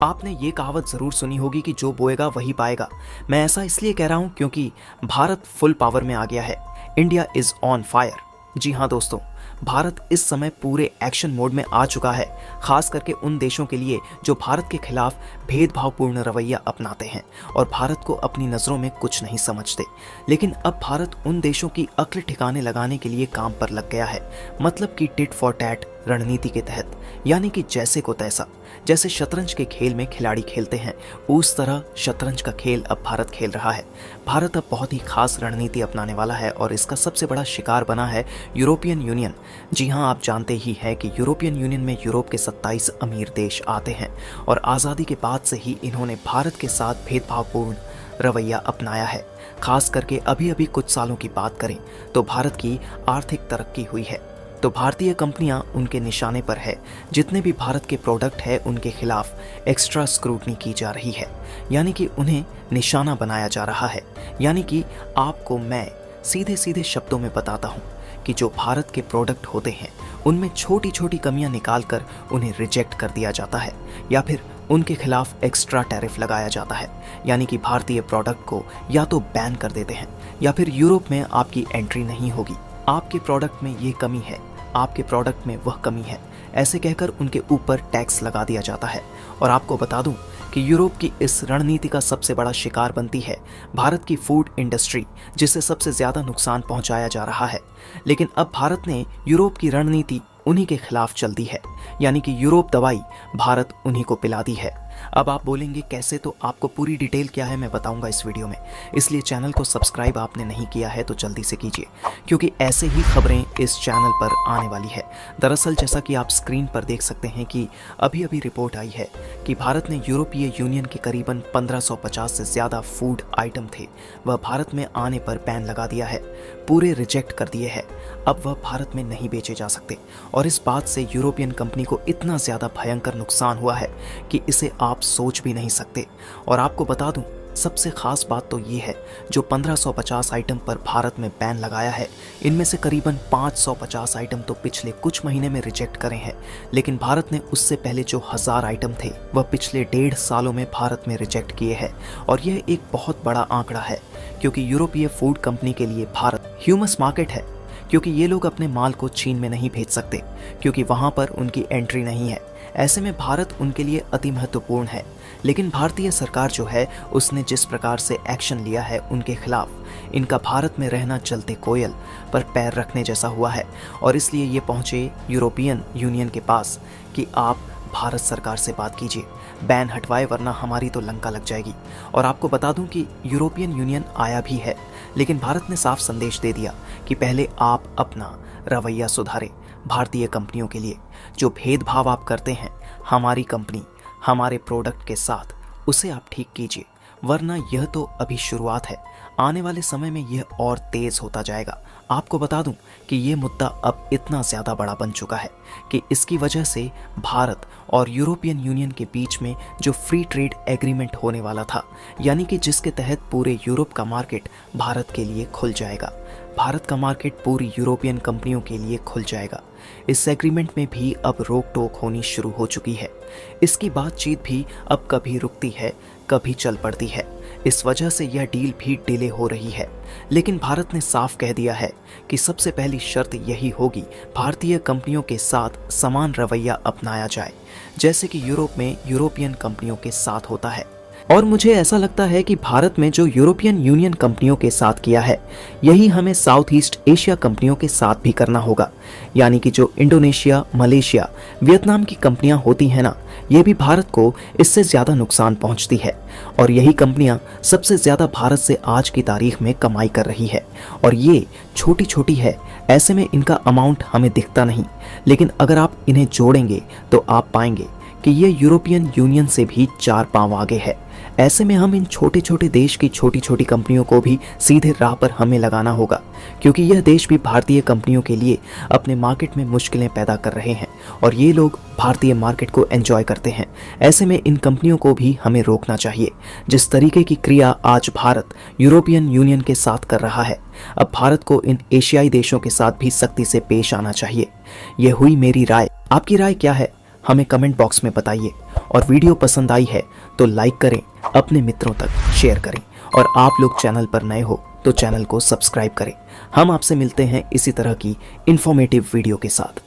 आपने ये कहावत ज़रूर सुनी होगी कि जो बोएगा वही पाएगा। मैं ऐसा इसलिए कह रहा हूँ क्योंकि भारत फुल पावर में आ गया है। India is on fire. जी हाँ दोस्तों, भारत इस समय पूरे एक्शन मोड में आ चुका है, खास करके उन देशों के लिए जो भारत के खिलाफ भेदभावपूर्ण रवैया अपनाते हैं और भारत को अपनी नज़रों में कुछ नहीं समझते। लेकिन अब भारत उन देशों की अक्ल ठिकाने लगाने के लिए काम पर लग गया है, मतलब कि टिट फॉर टैट रणनीति के तहत, यानी कि जैसे को तैसा। जैसे शतरंज के खेल में खिलाड़ी खेलते हैं, उस तरह शतरंज का खेल अब भारत खेल रहा है। भारत अब बहुत ही खास रणनीति अपनाने वाला है और इसका सबसे बड़ा शिकार बना है यूरोपियन यूनियन। जी हाँ, आप जानते ही हैं कि यूरोपियन यूनियन में यूरोप के 27 अमीर देश आते हैं और आज़ादी के बाद से ही इन्होंने भारत के साथ भेदभावपूर्ण रवैया अपनाया है। खास करके अभी अभी कुछ सालों की बात करें तो भारत की आर्थिक तरक्की हुई है तो भारतीय कंपनियां उनके निशाने पर है। जितने भी भारत के प्रोडक्ट है उनके खिलाफ एक्स्ट्रा स्क्रूटनी की जा रही है, यानी कि उन्हें निशाना बनाया जा रहा है। यानी कि आपको मैं सीधे सीधे शब्दों में बताता हूं कि जो भारत के प्रोडक्ट होते हैं उनमें छोटी छोटी कमियां निकालकर उन्हें रिजेक्ट कर दिया जाता है या फिर उनके खिलाफ एक्स्ट्रा टैरिफ लगाया जाता है। यानी कि भारतीय प्रोडक्ट को या तो बैन कर देते हैं या फिर यूरोप में आपकी एंट्री नहीं होगी। आपके प्रोडक्ट में ये कमी है, आपके प्रोडक्ट में वह कमी है, ऐसे कहकर उनके ऊपर टैक्स लगा दिया जाता है। और आपको बता दूं कि यूरोप की इस रणनीति का सबसे बड़ा शिकार बनती है भारत की फूड इंडस्ट्री, जिसे सबसे ज्यादा नुकसान पहुंचाया जा रहा है। लेकिन अब भारत ने यूरोप की रणनीति उन्हीं के खिलाफ चल दी है, यानी कि यूरोप दवाई भारत उन्हीं को पिला दी है। अब आप बोलेंगे कैसे, तो आपको पूरी डिटेल क्या है मैं बताऊंगा इस वीडियो में। इसलिए चैनल को सब्सक्राइब आपने नहीं किया है तो जल्दी से कीजिए, क्योंकि ऐसे ही खबरें इस चैनल पर आने वाली है। दरअसल जैसा कि आप स्क्रीन पर देख सकते हैं कि अभी अभी रिपोर्ट आई है कि भारत ने यूरोपीय यूनियन के करीबन 1550 से ज़्यादा फूड आइटम थे, वह भारत में आने पर बैन लगा दिया है, पूरे रिजेक्ट कर दिए हैं। अब वह भारत में नहीं बेचे जा सकते और इस बात से यूरोपियन कंपनी को इतना ज़्यादा भयंकर नुकसान हुआ है कि इसे आप सोच भी नहीं सकते। और आपको बता दूं, सबसे खास बात तो ये है, जो 1550 आइटम पर भारत में बैन लगाया है, इनमें से करीबन 550 आइटम तो पिछले कुछ महीने में रिजेक्ट करे हैं। लेकिन भारत ने उससे पहले जो 1000 आइटम थे वह पिछले 1.5 सालों में भारत में रिजेक्ट किए हैं। और यह एक बहुत बड़ा आंकड़ा है, क्योंकि यूरोपीय फूड कंपनी के लिए भारत ह्यूमस मार्केट है, क्योंकि ये लोग अपने माल को चीन में नहीं भेज सकते, क्योंकि वहाँ पर उनकी एंट्री नहीं है। ऐसे में भारत उनके लिए अति महत्वपूर्ण है। लेकिन भारतीय सरकार जो है उसने जिस प्रकार से एक्शन लिया है उनके खिलाफ, इनका भारत में रहना चलते कोयल पर पैर रखने जैसा हुआ है। और इसलिए ये पहुँचे यूरोपियन यूनियन के पास कि आप भारत सरकार से बात कीजिए, बैन हटवाए, वरना हमारी तो लंका लग जाएगी। और आपको बता दूं कि यूरोपियन यूनियन आया भी है, लेकिन भारत ने साफ संदेश दे दिया कि पहले आप अपना रवैया सुधारें। भारतीय कंपनियों के लिए जो भेदभाव आप करते हैं हमारी कंपनी हमारे प्रोडक्ट के साथ, उसे आप ठीक कीजिए, वरना यह तो अभी शुरुआत है, आने वाले समय में यह और तेज होता जाएगा। आपको बता दूं कि ये मुद्दा अब इतना ज़्यादा बड़ा बन चुका है कि इसकी वजह से भारत और यूरोपियन यूनियन के बीच में जो फ्री ट्रेड एग्रीमेंट होने वाला था, यानी कि जिसके तहत पूरे यूरोप का मार्केट भारत के लिए खुल जाएगा, भारत का मार्केट पूरी यूरोपियन कंपनियों के लिए खुल जाएगा। इस एग्रीमेंट में भी अब रोक टोक होनी शुरू हो चुकी है। इसकी बातचीत भी अब कभी रुकती है कभी चल पड़ती है। इस वजह से यह डील भी डिले हो रही है। लेकिन भारत ने साफ कह दिया है कि सबसे पहली शर्त यही होगी, भारतीय कंपनियों के साथ समान रवैया अपनाया जाए, जैसे कि यूरोप में यूरोपियन कंपनियों के साथ होता है। और मुझे ऐसा लगता है कि भारत में जो यूरोपियन यूनियन कंपनियों के साथ किया है, यही हमें साउथ ईस्ट एशिया कंपनियों के साथ भी करना होगा। यानी कि जो इंडोनेशिया, मलेशिया, वियतनाम की कंपनियां होती हैं ना, ये भी भारत को इससे ज़्यादा नुकसान पहुंचती है। और यही कंपनियां सबसे ज़्यादा भारत से आज की तारीख में कमाई कर रही है। और ये छोटी छोटी है, ऐसे में इनका अमाउंट हमें दिखता नहीं, लेकिन अगर आप इन्हें जोड़ेंगे तो आप पाएंगे कि ये यूरोपियन यूनियन से भी 4 पांव आगे है। ऐसे में हम इन छोटे छोटे देश की छोटी छोटी कंपनियों को भी सीधे राह पर हमें लगाना होगा, क्योंकि यह देश भी भारतीय कंपनियों के लिए अपने मार्केट में मुश्किलें पैदा कर रहे हैं और ये लोग भारतीय मार्केट को एंजॉय करते हैं। ऐसे में इन कंपनियों को भी हमें रोकना चाहिए। जिस तरीके की क्रिया आज भारत यूरोपियन यूनियन के साथ कर रहा है, अब भारत को इन एशियाई देशों के साथ भी सख्ती से पेश आना चाहिए। यह हुई मेरी राय। आपकी राय क्या है हमें कमेंट बॉक्स में बताइए। और वीडियो पसंद आई है तो लाइक करें, अपने मित्रों तक शेयर करें और आप लोग चैनल पर नए हो तो चैनल को सब्सक्राइब करें। हम आपसे मिलते हैं इसी तरह की इंफॉर्मेटिव वीडियो के साथ।